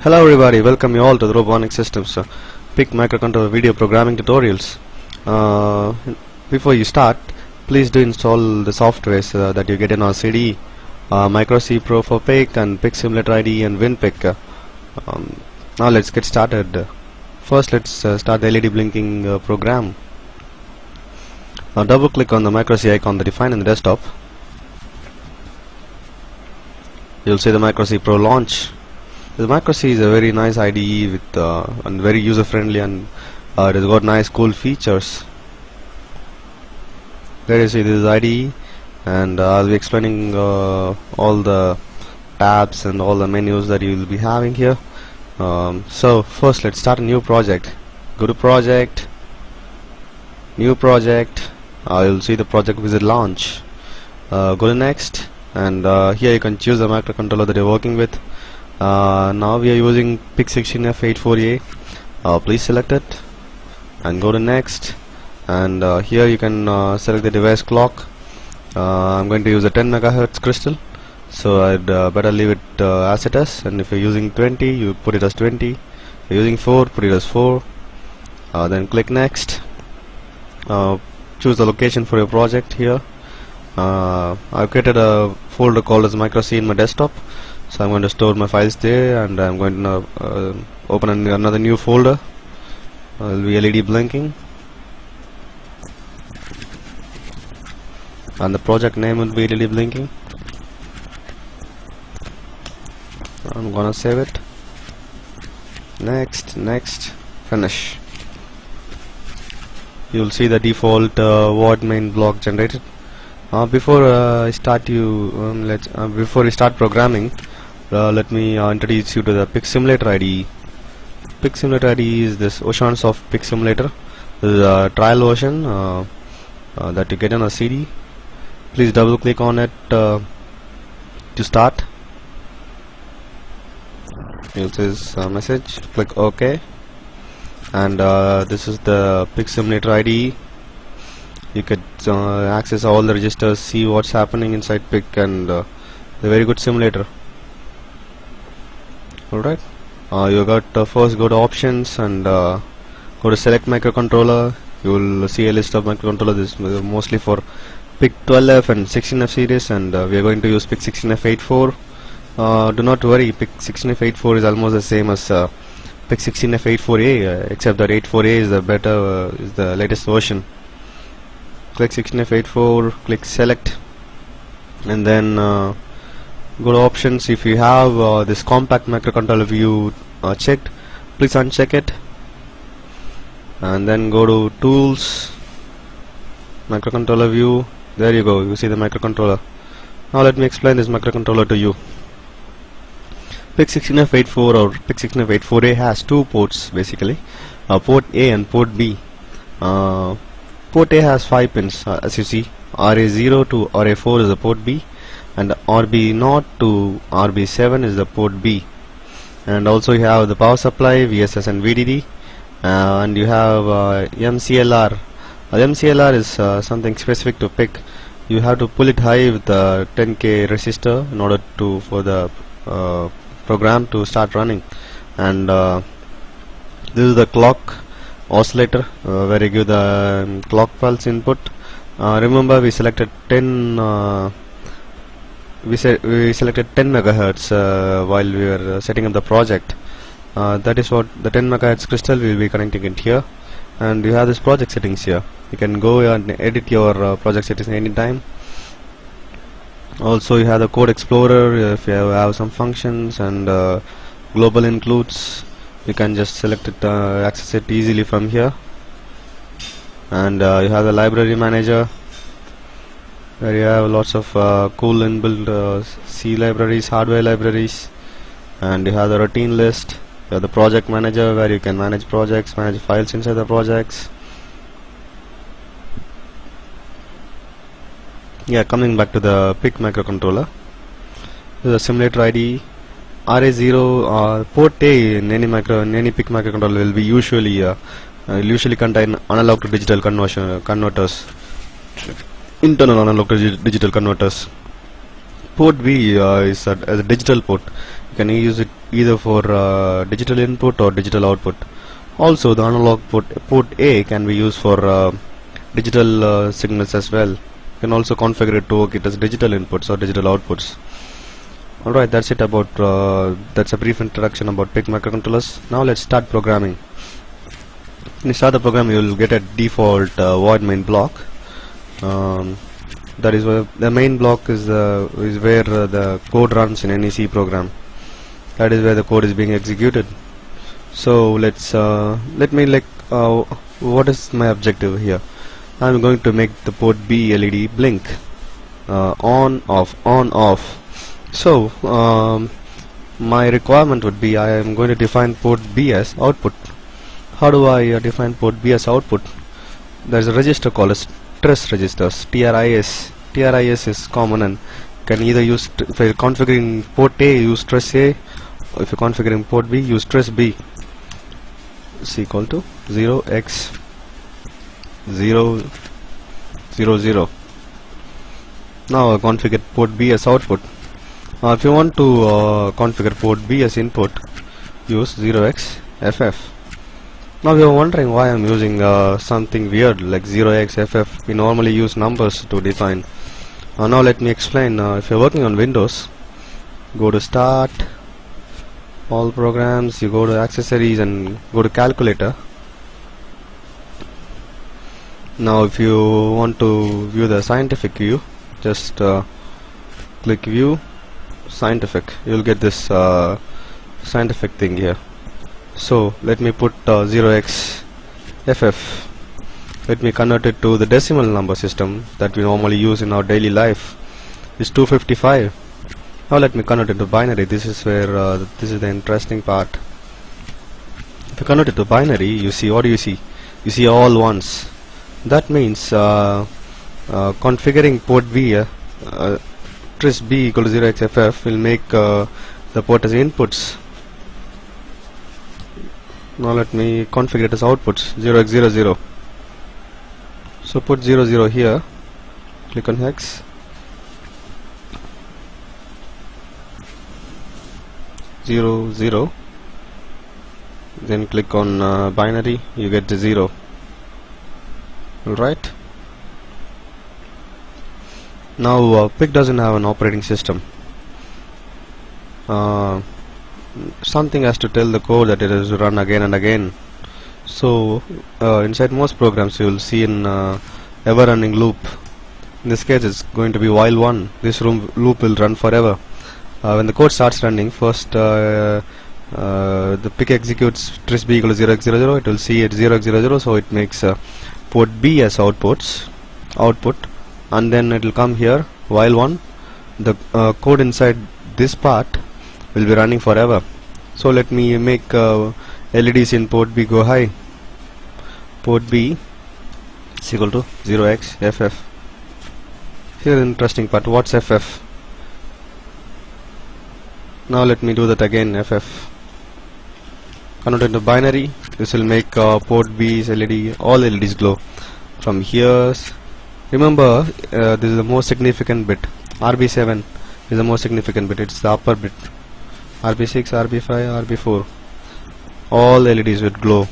Hello everybody, welcome you all to the Robotic Systems PIC Microcontroller video programming tutorials. Before you start, please do install the software that you get in our CD, Micro C Pro for PIC and PIC Simulator ID and WinPIC. Now let's get started. First let's start the LED blinking program. Double click on the Micro C icon that you find in the desktop. You'll see the Micro C Pro launch. The Micro C is a very nice IDE with and very user friendly, and it has got nice cool features. There you see this is IDE, and I'll be explaining all the tabs and all the menus that you will be having here. So first let's start a new project. Go to project, new project. You'll see the project wizard launch. Go to next, and here you can choose the microcontroller that you're working with. Now we are using PIC 16F84A. Please select it and go to next, and here you can select the device clock. I'm going to use a 10 MHz crystal, so I'd better leave it as it is. And if you're using 20, you put it as 20. If you're using 4, put it as 4. Then click next. Choose the location for your project here. I've created a folder called as Micro C in my desktop, so I'm going to store my files there, and I'm going to open another new folder. Will be LED blinking, and the project name will be LED blinking. I'm gonna save it. Next, finish. You'll see the default void main block generated. Before I start before we start programming, let me introduce you to the PIC Simulator IDE. PIC Simulator IDE is this oceans of PIC Simulator. This is a trial version that you get on a CD. Please double click on it to start. You'll see this message. Click OK, and this is the PIC Simulator IDE. You could access all the registers, see what's happening inside PIC, and a very good simulator. Alright, you got first go to options and go to select microcontroller. You will see a list of microcontrollers. This is mostly for PIC 12F and 16F series, and we are going to use PIC 16F84. Do not worry, PIC 16F84 is almost the same as PIC 16F84A, except that 84A is the better, is the latest version. Click 16F84, click select, and then go to options. If you have this compact microcontroller view checked, please uncheck it, and then go to tools, microcontroller view. There you go, you see the microcontroller. Now let me explain this microcontroller to you. PIC 16F84 or PIC 16F84A has two ports basically, port A and port B. Port A has 5 pins, as you see. RA0 to RA4 is the port B, and RB0 to RB7 is the port B. And also you have the power supply, VSS and VDD, and you have MCLR. MCLR is something specific to PIC. You have to pull it high with the 10K resistor in order for the program to start running. And this is the clock oscillator, where you give the clock pulse input. Remember, we selected 10 megahertz while we were setting up the project. That is what the 10 megahertz crystal will be connecting it here. And you have this project settings here. You can go and edit your project settings anytime. Also you have the code explorer. If you have some functions and global includes, you can just select it, access it easily from here. And you have the library manager, where you have lots of cool inbuilt C libraries, hardware libraries, and you have the routine list. You have the project manager, where you can manage projects, manage files inside the projects. Yeah, coming back to the PIC microcontroller, this is a simulator IDE. RA0 port A in any PIC microcontroller will be usually contain analog to digital converters, internal analog to digital converters. Port B is as a digital port. You can use it either for digital input or digital output. Also, the analog port A can be used for digital signals as well. You can also configure it to work it as digital inputs or digital outputs. Alright, that's it about that's a brief introduction about PIC microcontrollers. Now let's start programming. When you start the program, you will get a default void main block. That is where the main block is where the code runs in any C program. That is where the code is being executed. So let me what is my objective here? I'm going to make the port B LED blink, on off. So my requirement would be I am going to define port B as output. How do I define port B as output? There is a register called as TRIS registers, TRIS. TRIS is common and can either use, if you're configuring port A, use TRIS A, or if you're configuring port B, use TRIS B. Is equal to 0x000. Now configure port B as output. If you want to configure port B as input, use 0xFF. Now you are wondering why I'm using something weird like 0xFF. We normally use numbers to define. Now let me explain. If you're working on Windows, go to Start, All Programs, you go to Accessories and go to Calculator. Now if you want to view the scientific view, just click View Scientific. You'll get this scientific thing here. So let me put 0xFF. Let me convert it to the decimal number system that we normally use in our daily life. It's 255. Now let me convert it to binary. This is where this is the interesting part. If you convert it to binary, you see, what do you see? You see all ones. That means configuring port B, TRIS B equal to 0xFF will make the port as inputs. Now let me configure it as outputs, 0x00. So put 00 here, click on hex, 00, then click on binary, you get the 0. Alright. Now PIC doesn't have an operating system. Something has to tell the code that it is run again and again. So inside most programs you will see an ever running loop. In this case it's going to be while 1. This loop will run forever. When the code starts running, first the PIC executes TRIS B equal to 0x00. It will see it 0x00, so it makes port B as output, and then it will come here while 1. The code inside this part will be running forever. So let me make LEDs in port B go high. Port B is equal to 0xFF. Here interesting part, what's FF? Now let me do that again, FF. Convert into binary. This will make port B's LED, all LEDs glow. From here, remember this is the most significant bit. RB7 is the most significant bit, it's the upper bit. RB6, RB5, RB4, all LEDs will glow.